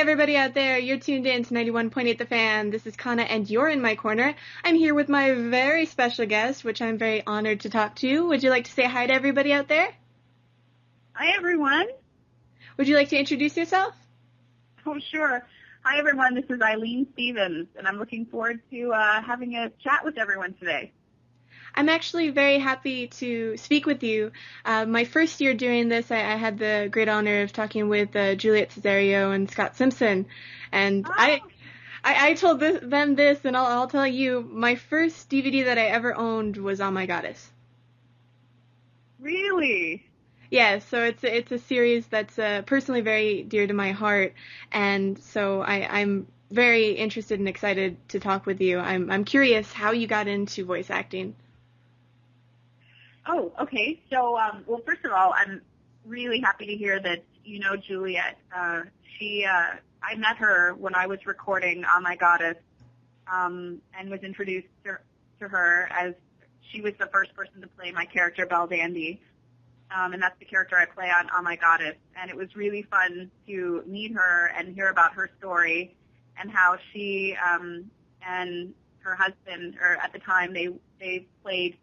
everybody out there, you're tuned in to 91.8 The Fan. This is Kana and you're in my corner. I'm here with my very special guest, which I'm very honored to talk to. Would you like to say hi to everybody out there? Hi, everyone. Would you like to introduce yourself? Oh, sure. Hi, everyone. This is Eileen Stevens, and I'm looking forward to having a chat with everyone today. I'm actually very happy to speak with you. My first year doing this, I had the great honor of talking with Juliet Cesario and Scott Simpson, and I told them this, and I'll tell you, my first DVD that I ever owned was Oh My Goddess. Really? Yeah, so it's a series that's personally very dear to my heart, and so I'm very interested and excited to talk with you. I'm curious how you got into voice acting. Oh, okay. So, well, first of all, I'm really happy to hear that you know Juliet. I met her when I was recording Oh My Goddess, and was introduced to her as she was the first person to play my character, Belle Dandy. And that's the character I play on Oh My Goddess. And it was really fun to meet her and hear about her story and how she and her husband, or at the time, they played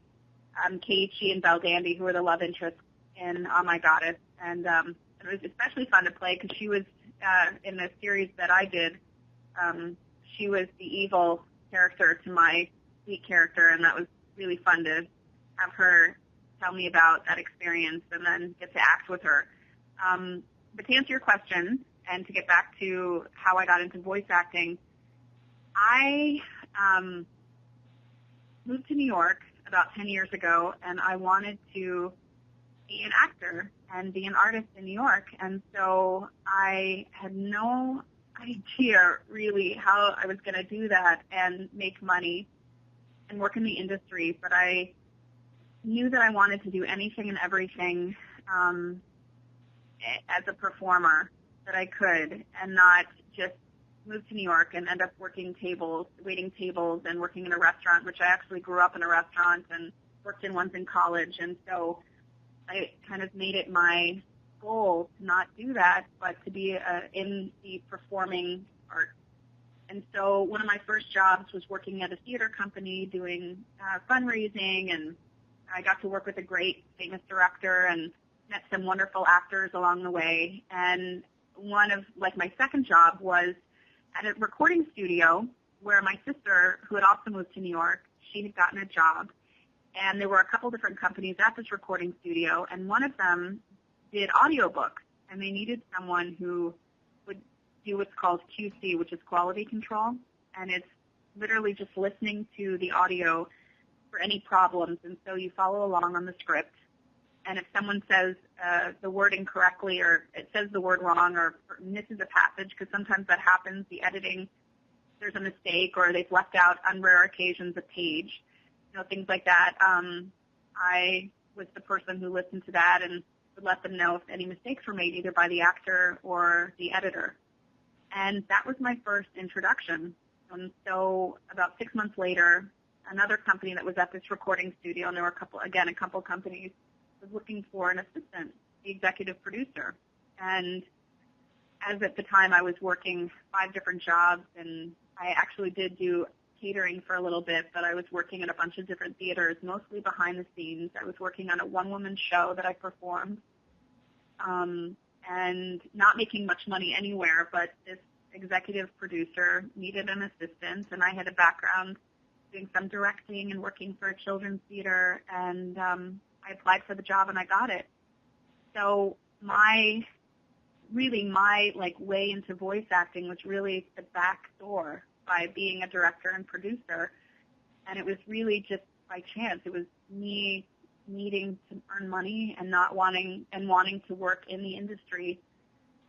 Keiichi and Belle Dandy, who were the love interests in Oh My Goddess. And it was especially fun to play because she was, in the series that I did, she was the evil character to my sweet character, and that was really fun to have her tell me about that experience and then get to act with her. But to answer your question and to get back to how I got into voice acting, I moved to New York about 10 years ago, and I wanted to be an actor and be an artist in New York. And so I had no idea really how I was going to do that and make money and work in the industry, but I knew that I wanted to do anything and everything as a performer that I could, and not just move to New York and end up waiting tables and working in a restaurant, which I actually grew up in a restaurant and worked in once in college. And so I kind of made it my goal to not do that, but to be in the performing art. And so one of my first jobs was working at a theater company doing fundraising, and I got to work with a great famous director and met some wonderful actors along the way. And my second job was at a recording studio where my sister, who had also moved to New York, she had gotten a job. And there were a couple different companies at this recording studio, and one of them did audiobooks, and they needed someone who would do what's called QC, which is quality control. And it's literally just listening to the audio for any problems. And so you follow along on the script, and if someone says the word incorrectly, or it says the word wrong, or misses a passage, because sometimes that happens, the editing, there's a mistake, or they've left out on rare occasions a page, things like that. I was the person who listened to that and would let them know if any mistakes were made, either by the actor or the editor. And that was my first introduction. And so about 6 months later, another company that was at this recording studio, and there were a couple companies, was looking for an assistant, the executive producer. And as at the time I was working 5 different jobs, and I actually did do catering for a little bit, but I was working at a bunch of different theaters, mostly behind the scenes. I was working on a one-woman show that I performed, and not making much money anywhere, but this executive producer needed an assistant, and I had a background doing some directing and working for a children's theater, and I applied for the job and I got it. So my way into voice acting was really the back door by being a director and producer, and it was really just by chance. It was me needing to earn money and wanting to work in the industry,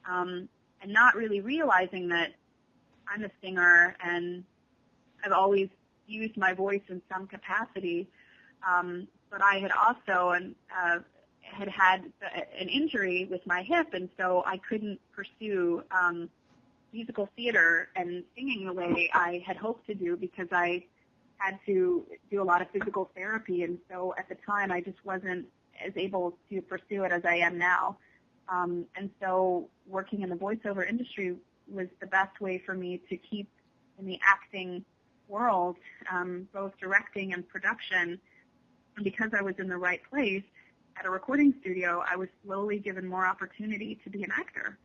and not really realizing that I'm a singer and I've always used my voice in some capacity, but I had also had an injury with my hip, and so I couldn't pursue musical theater and singing the way I had hoped to do, because I had to do a lot of physical therapy, and so at the time I just wasn't as able to pursue it as I am now. And so working in the voiceover industry was the best way for me to keep in the acting world, both directing and production. And because I was in the right place at a recording studio, I was slowly given more opportunity to be an actor.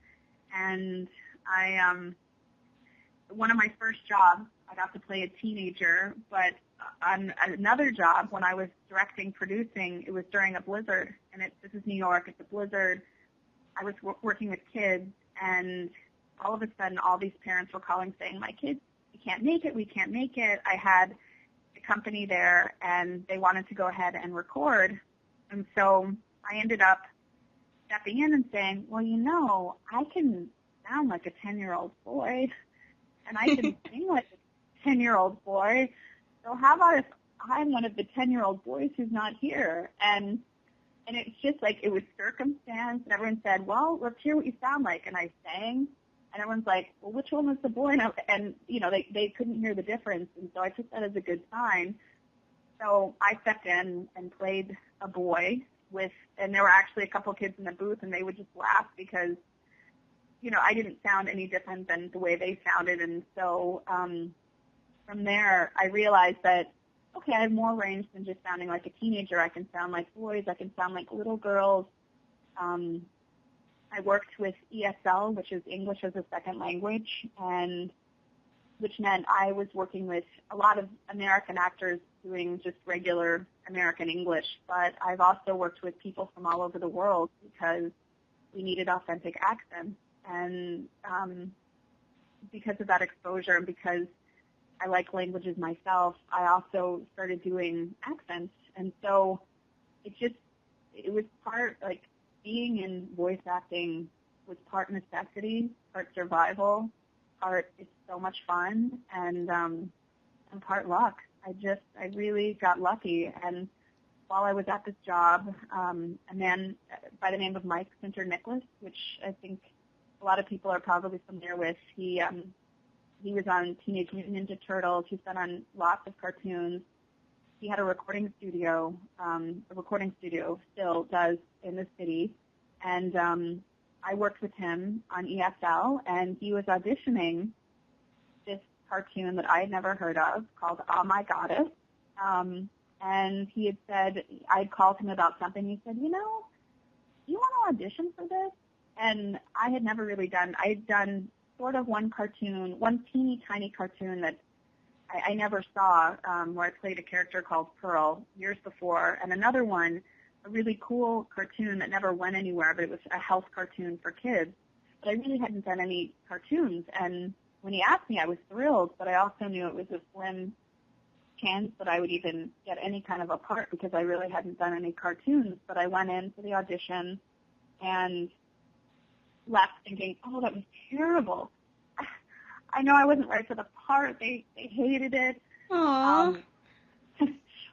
And one of my first jobs, I got to play a teenager, but on another job, when I was directing, producing, it was during a blizzard, and this is New York, it's a blizzard. I was working with kids, and all of a sudden, all these parents were calling saying, my kids, we can't make it. I had a company there, and they wanted to go ahead and record, and so I ended up stepping in and saying, well, I can sound like a 10-year-old boy, and I can sing like a 10-year-old boy, so how about if I'm one of the 10-year-old boys who's not here? And it's just like, it was circumstance, and everyone said, well, let's hear what you sound like, and I sang, and everyone's like, well, which one was the boy? And they couldn't hear the difference, and so I took that as a good sign. So I stepped in and played a boy and there were actually a couple kids in the booth, and they would just laugh because, I didn't sound any different than the way they sounded. And so from there, I realized that, okay, I have more range than just sounding like a teenager. I can sound like boys. I can sound like little girls. I worked with ESL, which is English as a Second Language, and which meant I was working with a lot of American actors doing just regular American English, but I've also worked with people from all over the world because we needed authentic accents. And because of that exposure and because I like languages myself, I also started doing accents. And so it was part, like, being in voice acting was part necessity, part survival, part it's so much fun, and part luck. I really got lucky. And while I was at this job, a man by the name of Mike Sinter-Nicholas, which I think a lot of people are probably familiar with, he was on Teenage Mutant Ninja Turtles. He's been on lots of cartoons. He had a recording studio still does in the city. And I worked with him on ESL, and he was auditioning this cartoon that I had never heard of called Oh My Goddess. And he had said, I'd called him about something. He said, do you want to audition for this? And I had never really I'd done sort of one teeny tiny cartoon that I never saw, where I played a character called Pearl years before, and another one, a really cool cartoon that never went anywhere, but it was a health cartoon for kids. But I really hadn't done any cartoons, and when he asked me, I was thrilled, but I also knew it was a slim chance that I would even get any kind of a part because I really hadn't done any cartoons. But I went in for the audition and left thinking, oh, that was terrible. I know I wasn't right for the part. They hated it. Aww.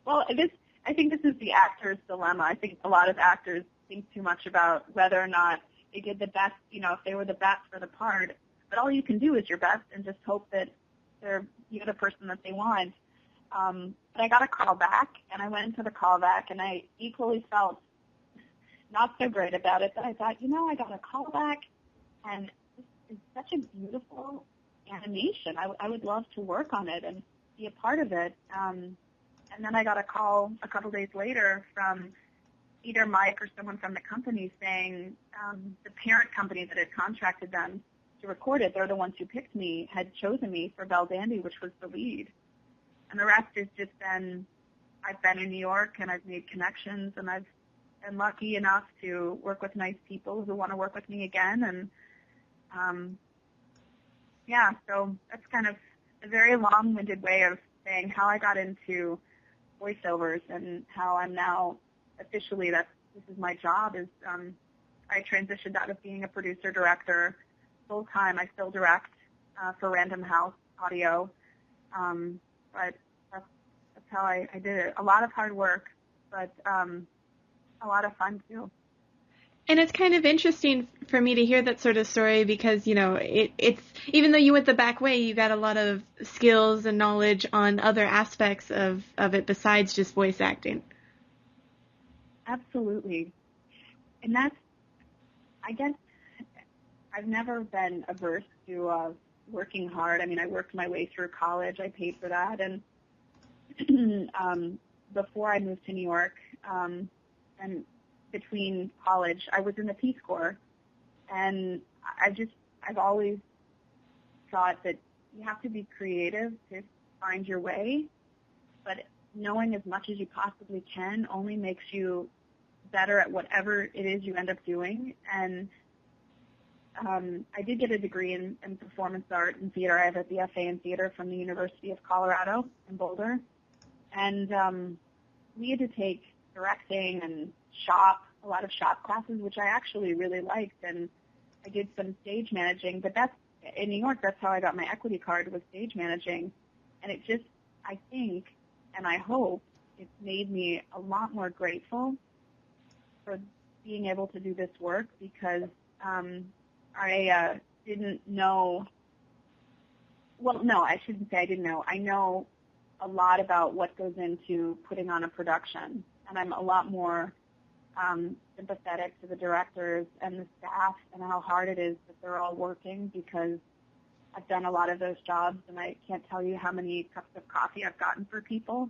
Well, I think this is the actor's dilemma. I think a lot of actors think too much about whether or not they did the best, if they were the best for the part. But all you can do is your best and just hope that they're the person that they want. But I got a call back, and I went into the call back, and I equally felt not so great about it. But I thought, I got a call back, and this is such a beautiful animation. I would love to work on it and be a part of it. And then I got a call a couple days later from either Mike or someone from the company saying the parent company that had contracted them to record it, they're the ones who picked me, had chosen me for Belle Dandy, which was the lead. And the rest has just been, I've been in New York, and I've made connections, and I've been lucky enough to work with nice people who want to work with me again. And, so that's kind of a very long-winded way of saying how I got into voiceovers and how I'm now officially, this is my job, is I transitioned out of being a producer-director full-time. I still direct for Random House Audio, but that's how I did it. A lot of hard work, but a lot of fun, too. And it's kind of interesting for me to hear that sort of story because, it's even though you went the back way, you got a lot of skills and knowledge on other aspects of it besides just voice acting. Absolutely. And that's, I guess, I've never been averse to working hard. I mean, I worked my way through college. I paid for that, and before I moved to New York, and between college, I was in the Peace Corps, and I've always thought that you have to be creative to find your way, but knowing as much as you possibly can only makes you better at whatever it is you end up doing. And I did get a degree in performance art and theater. I have a BFA in theater from the University of Colorado in Boulder. And we had to take directing and a lot of shop classes, which I actually really liked. And I did some stage managing, but in New York, that's how I got my equity card, was stage managing. And it just, I think, and I hope, it's made me a lot more grateful for being able to do this work, because I didn't know, well, no, I shouldn't say I didn't know. I know a lot about what goes into putting on a production, and I'm a lot more sympathetic to the directors and the staff and how hard it is that they're all working, because I've done a lot of those jobs, and I can't tell you how many cups of coffee I've gotten for people.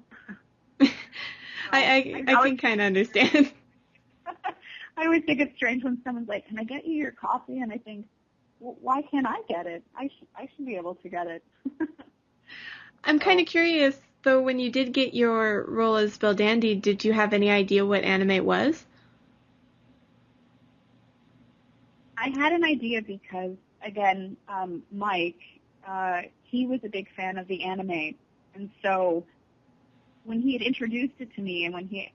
I can kind of understand. I always think it's strange when someone's like, "Can I get you your coffee?" And I think, well, why can't I get it? I should be able to get it. I'm kind of curious, though, when you did get your role as Belldandy, did you have any idea what anime was? I had an idea because, again, Mike, he was a big fan of the anime. And so when he had introduced it to me and when he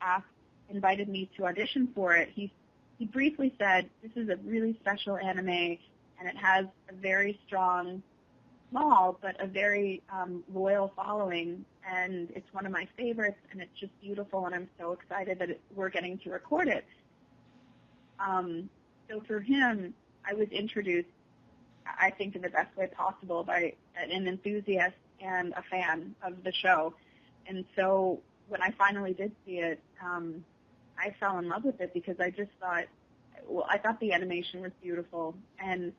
invited me to audition for it, he briefly said, "This is a really special anime, and it has a very strong, small, but a very loyal following, and it's one of my favorites, and it's just beautiful, and I'm so excited that we're getting to record it." So through him, I was introduced, I think, in the best way possible by an enthusiast and a fan of the show. And so when I finally did see it, I fell in love with it because I just thought, I thought the animation was beautiful. And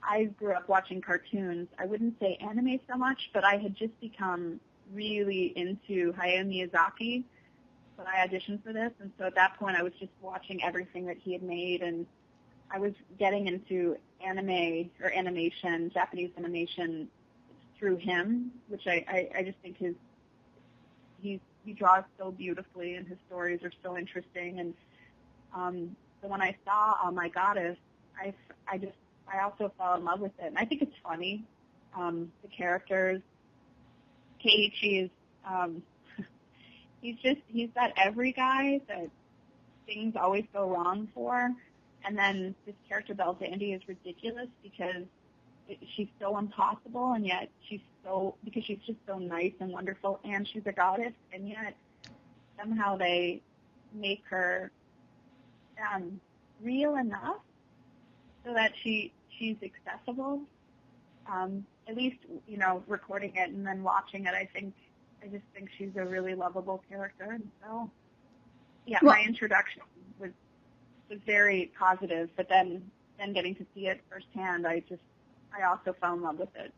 I grew up watching cartoons. I wouldn't say anime so much, but I had just become really into Hayao Miyazaki when I auditioned for this. And so at that point, I was just watching everything that he had made, and I was getting into anime or animation, Japanese animation, through him, which I just think he draws so beautifully, and his stories are so interesting. And so when I saw Oh My Goddess, I also fell in love with it. And I think it's funny, the characters. Keiichi is he's that every guy that things always go wrong for. And then this character Belldandy is ridiculous because she's so impossible, and yet because she's just so nice and wonderful, and she's a goddess, and yet somehow they make her real enough so that she's accessible. At least, recording it and then watching it, I just think she's a really lovable character. And so, yeah, my introduction was very positive, but then getting to see it firsthand, I also fell in love with it.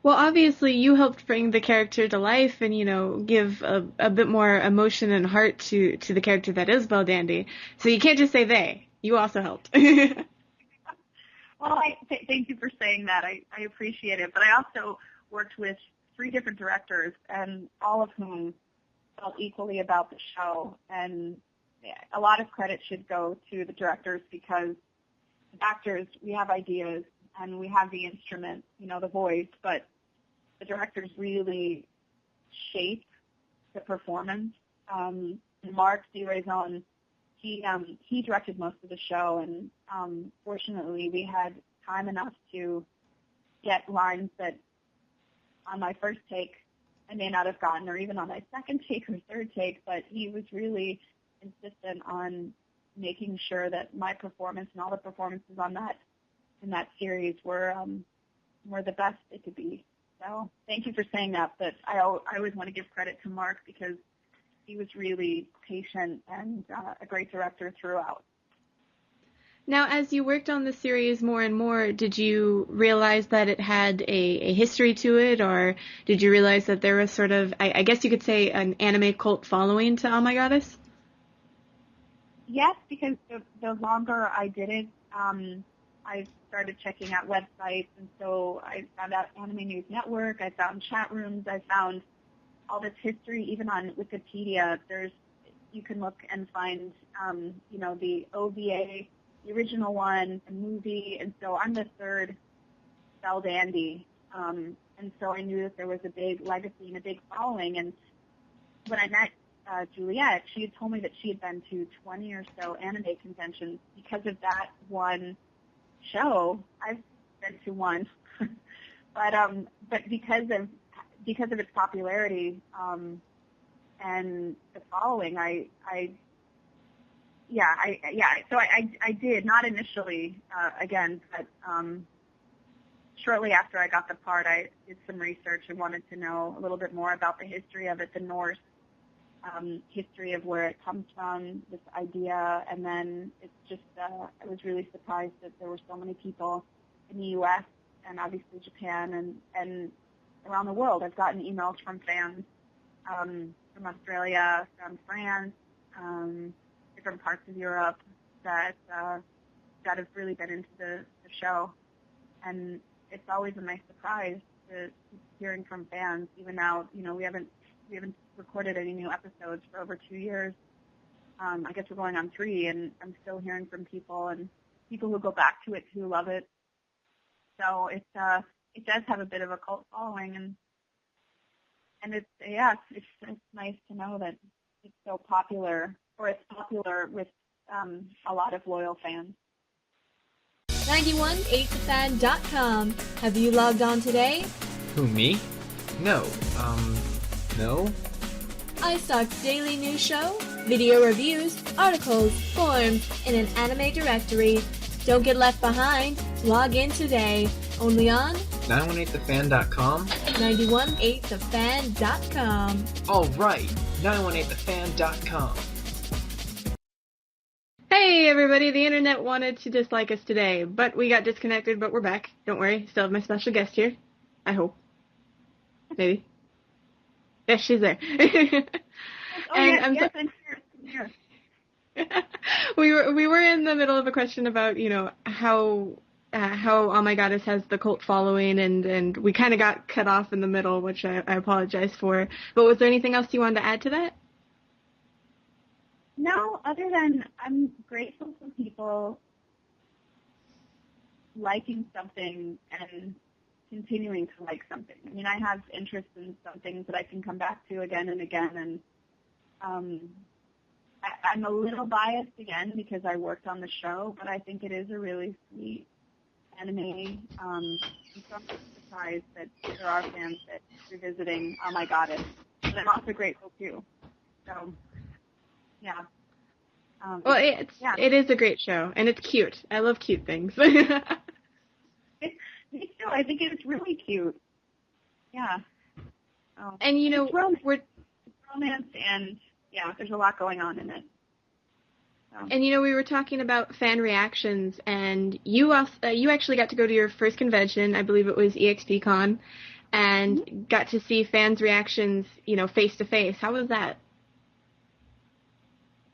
Well, obviously, you helped bring the character to life and, give a bit more emotion and heart to the character that is Belldandy. So you can't just say they. You also helped. Well, thank you for saying that. I appreciate it. But I also worked with 3 different directors, and all of whom felt equally about the show. And a lot of credit should go to the directors, because the actors, we have ideas and we have the instrument, the voice, but the directors really shape the performance. Marc DeRaison, he directed most of the show, and fortunately we had time enough to get lines that on my first take I may not have gotten, or even on my second take or third take, but he was really insistent on making sure that my performance and all the performances in that series were the best they could be. So thank you for saying that, but I always want to give credit to Marc, because he was really patient and a great director throughout. Now, as you worked on the series more and more, did you realize that it had a history to it, or did you realize that there was sort of, I guess you could say, an anime cult following to Oh My Goddess? Yes, because the longer I did it, I started checking out websites, and so I found out Anime News Network. I found chat rooms. I found all this history, even on Wikipedia. You can look and find, the OVA, the original one, the movie, and so I'm the third Belle Dandy, and so I knew that there was a big legacy and a big following. And when I met Juliet, she had told me that she had been to 20 or so anime conventions because of that one show. I've been to one, but because of its popularity and the following, so I did, not initially, again, but shortly after I got the part, I did some research and wanted to know a little bit more about the history of it, the Norse history of where it comes from, this idea, and then it's just, I was really surprised that there were so many people in the U.S. and obviously Japan and around the world. I've gotten emails from fans from Australia, from France, different parts of Europe that have really been into the show, and it's always a nice surprise to hearing from fans. Even now, we haven't recorded any new episodes for over 2 years. I guess we're going on 3, and I'm still hearing from people and people who go back to it who love it. So it does have a bit of a cult following, and it's nice to know that it's so popular, or it's popular with a lot of loyal fans. 918thefan.com. Have you logged on today? Who, me? No. No? iStock's daily news show, video reviews, articles, forums, in an anime directory. Don't get left behind. Log in today. Only on 918thefan.com? 918thefan.com. All right, 918thefan.com. Hey everybody, the internet wanted to dislike us today, but we got disconnected, but we're back. Don't worry, still have my special guest here. I hope. Maybe. Yes, she's there. I'm here. We were in the middle of a question about, how Oh My Goddess has the cult following, and we kind of got cut off in the middle, which I apologize for. But was there anything else you wanted to add to that? No, other than I'm grateful for people liking something and continuing to like something. I mean, I have interest in some things that I can come back to again and again, and I'm a little biased again because I worked on the show, but I think it is a really sweet anime. I'm so surprised that there are fans that are revisiting Oh My Goddess, but I'm also grateful too. So, yeah. Well, it is a great show, and it's cute. I love cute things. Me too. I think it's really cute. Yeah. And it's romance, and yeah, there's a lot going on in it. And we were talking about fan reactions, and you actually got to go to your first convention. I believe it was EXPCon, and got to see fans' reactions, face to face. How was that?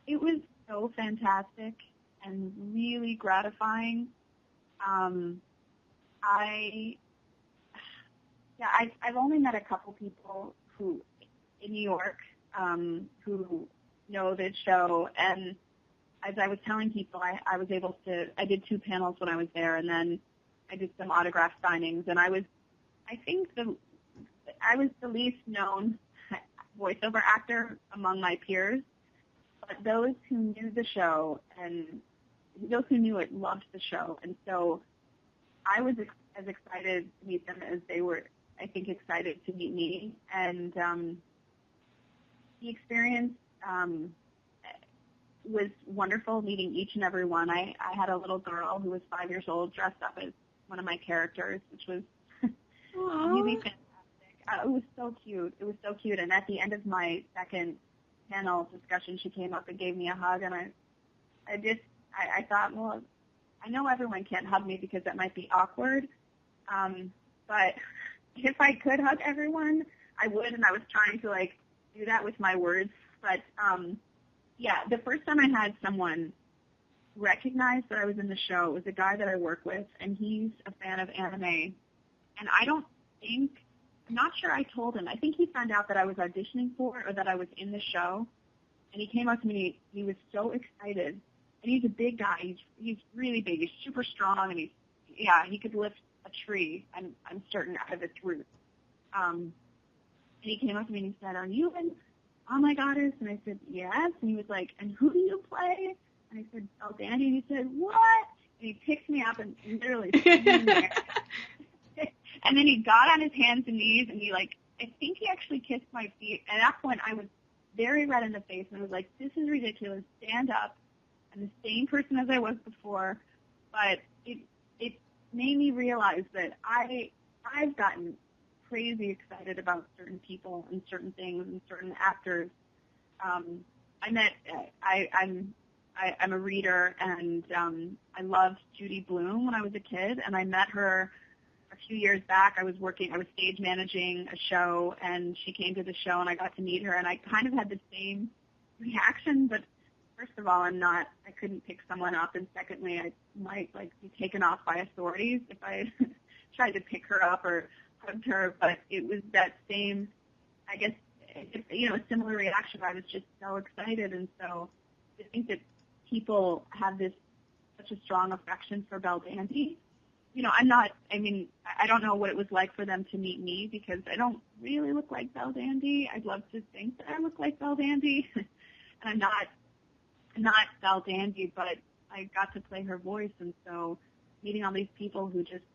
It was so fantastic and really gratifying. I've only met a couple people who in New York who know this show, and as I was telling people, I did 2 panels when I was there, and then I did some autograph signings, and I was the least known voiceover actor among my peers, but those who knew the show and those who knew it loved the show, and so I was as excited to meet them as they were, I think, excited to meet me, and the experience was wonderful meeting each and every one. I had a little girl who was 5 years old dressed up as one of my characters, which was really fantastic. It was so cute. It was so cute. And at the end of my second panel discussion, she came up and gave me a hug, and I thought, well, I know everyone can't hug me because that might be awkward, but if I could hug everyone, I would, and I was trying to, like, do that with my words. But, yeah, the first time I had someone recognize that I was in the show was a guy that I work with, and he's a fan of anime. And I'm not sure I told him. I think he found out that I was auditioning for it or that I was in the show. And he came up to me. He was so excited. And he's a big guy. He's really big. He's super strong. And he could lift a tree, I'm certain, out of its roots. And he came up to me and he said, "Are you in Oh My Goddess?" And I said, "Yes." And he was like, "And who do you play?" And I said, "Oh, Danny." And he said, "What?" And he picked me up and literally put me in there. And then he got on his hands and knees and I think he actually kissed my feet. At that point, I was very red in the face and I was like, "This is ridiculous. Stand up. I'm the same person as I was before." But it made me realize that I've gotten crazy excited about certain people and certain things and certain actors. I'm a reader, and I loved Judy Blume when I was a kid, and I met her a few years back. I was stage managing a show, and she came to the show, and I got to meet her, and I kind of had the same reaction, but first of all, I couldn't pick someone up, and secondly, I might be taken off by authorities if I tried to pick her up or hugged her, but it was that same, I guess, a similar reaction. I was just so excited, and so I think that people have such a strong affection for Belle Dandy. I don't know what it was like for them to meet me because I don't really look like Belle Dandy. I'd love to think that I look like Belle Dandy, and I'm not Belle Dandy, but I got to play her voice, and so meeting all these people who just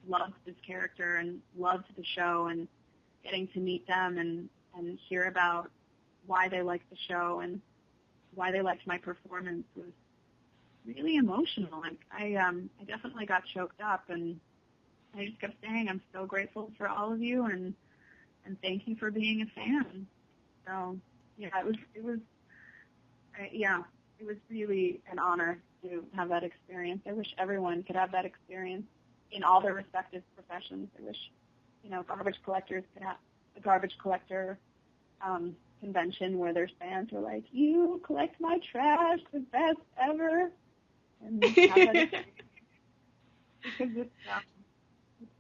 loved this character and loved the show and getting to meet them and hear about why they liked the show and why they liked my performance was really emotional. I definitely got choked up, and I just kept saying, "I'm so grateful for all of you, and thank you for being a fan." So yeah, it was really an honor to have that experience. I wish everyone could have that experience in all their respective professions. I wish, garbage collectors could have a garbage collector convention where their fans were like, "You collect my trash, the best ever." And have that experience. Because it's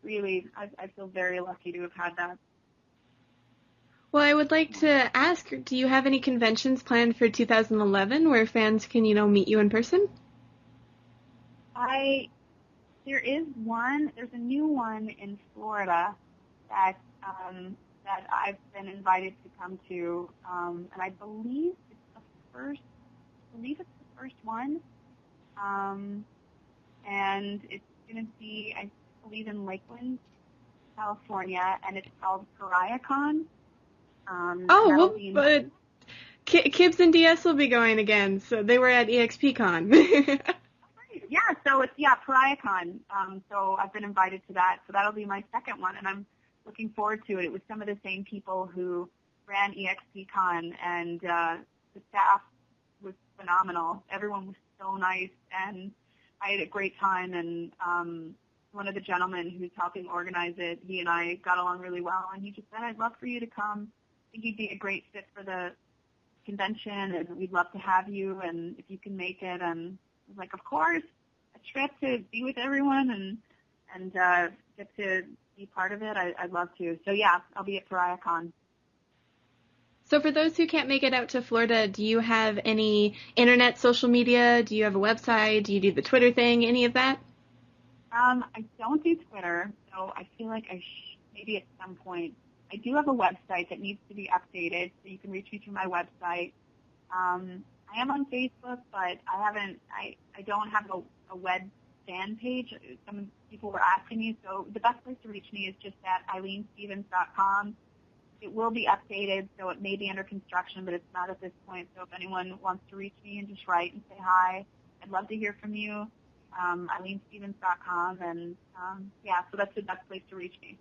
really, I feel very lucky to have had that. Well, I would like to ask, do you have any conventions planned for 2011 where fans can, meet you in person? There is one. There's a new one in Florida that I've been invited to come to, and I believe it's the first one, and it's going to be, I believe, in Lakeland, California, and it's called PariahCon. But Kibbs and DS will be going again, so they were at EXPCon. Yeah, so it's, PariahCon. So I've been invited to that, so that'll be my second one, and I'm looking forward to it. It was some of the same people who ran EXPCon, and the staff was phenomenal. Everyone was so nice, and I had a great time, and one of the gentlemen who's helping organize it, he and I got along really well, and he just said, "I'd love for you to come. I think you'd be a great fit for the convention, and we'd love to have you, and if you can make it." And I was like, "Of course, a trip to be with everyone and get to be part of it, I'd love to." So, yeah, I'll be at PariahCon. So for those who can't make it out to Florida, do you have any internet social media? Do you have a website? Do you do the Twitter thing, any of that? I don't do Twitter, so I feel like maybe at some point. I do have a website that needs to be updated, so you can reach me through my website. I am on Facebook, but I don't have a web fan page. Some people were asking me, so the best place to reach me is just at eileenstevens.com. It will be updated, so it may be under construction, but it's not at this point. So if anyone wants to reach me and just write and say hi, I'd love to hear from you. eileenstevens.com, and so that's the best place to reach me.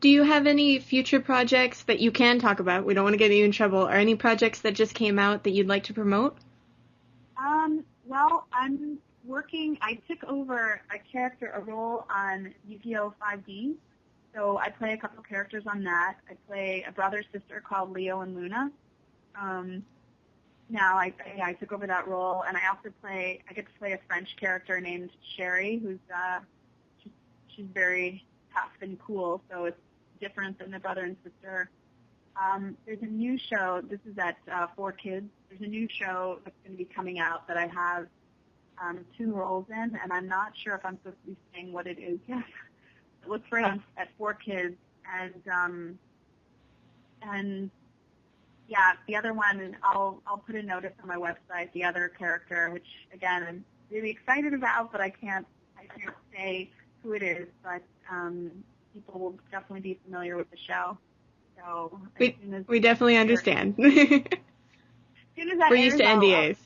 Do you have any future projects that you can talk about? We don't want to get you in trouble. Or any projects that just came out that you'd like to promote? Well, I'm I took over a role on Yu-Gi-Oh! 5D. So I play a couple characters on that. I play a brother-sister called Leo and Luna. Now I took over that role, and I get to play a French character named Sherry, who's she's very tough and cool, so it's different than the brother and sister. There's a new show. This is at 4Kids. There's a new show that's going to be coming out that I have 2 roles in, and I'm not sure if I'm supposed to be saying what it is yet. Look for it at 4Kids, and yeah, the other one I'll put a notice on my website. The other character, which again I'm really excited about, but I can't say who it is, but people will definitely be familiar with the show. So we definitely understand. As soon as that We're used to NDAs.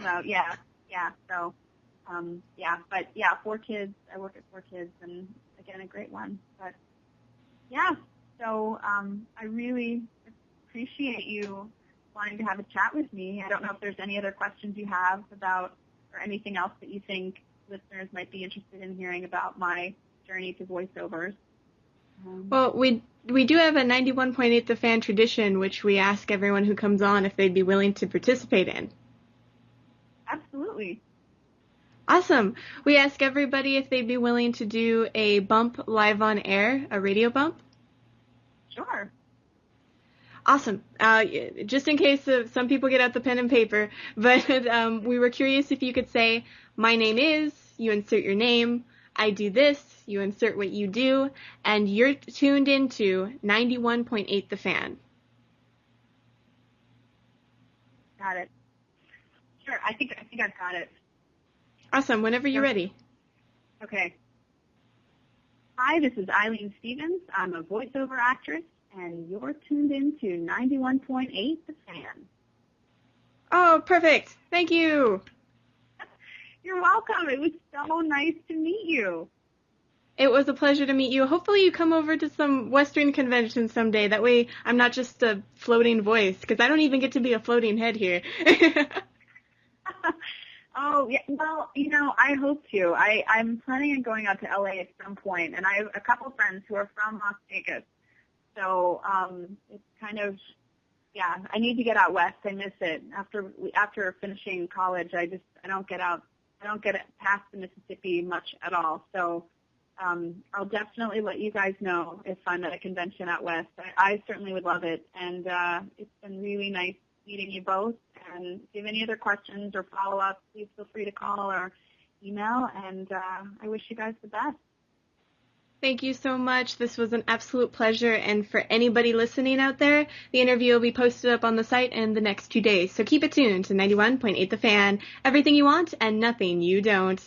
No, yeah. So, but 4Kids. I work at 4Kids, and again, a great one. But yeah, so I really appreciate you wanting to have a chat with me. I don't know if there's any other questions you have about, or anything else that you think listeners might be interested in hearing about my journey to voiceovers. Well, we do have a 91.8 The Fan tradition, which we ask everyone who comes on if they'd be willing to participate in. Absolutely. Awesome. We ask everybody if they'd be willing to do a bump live on air, a radio bump. Sure. Awesome. Just in case some people get out the pen and paper, but we were curious if you could say, my name is, you insert your name, I do this, you insert what you do, and you're tuned into 91.8 The Fan. Got it. Sure. I think I've got it. Awesome. Whenever you're ready. Okay. Hi, this is Eileen Stevens. I'm a voiceover actress, and you're tuned into 91.8 The Fan. Oh, perfect. Thank you. You're welcome. It was so nice to meet you. It was a pleasure to meet you. Hopefully you come over to some Western convention someday. That way I'm not just a floating voice, because I don't even get to be a floating head here. Oh, yeah. Well, I hope to. I'm planning on going out to LA at some point, and I have a couple friends who are from Las Vegas. So it's kind of, I need to get out west. I miss it. After finishing college, I don't get out. I don't get past the Mississippi much at all. So I'll definitely let you guys know if I'm at a convention out west. I certainly would love it, and it's been really nice meeting you both. And if you have any other questions or follow-ups, please feel free to call or email, and I wish you guys the best. Thank you so much. This was an absolute pleasure, and for anybody listening out there, the interview will be posted up on the site in the next 2 days, so keep it tuned to 91.8 The Fan, everything you want and nothing you don't.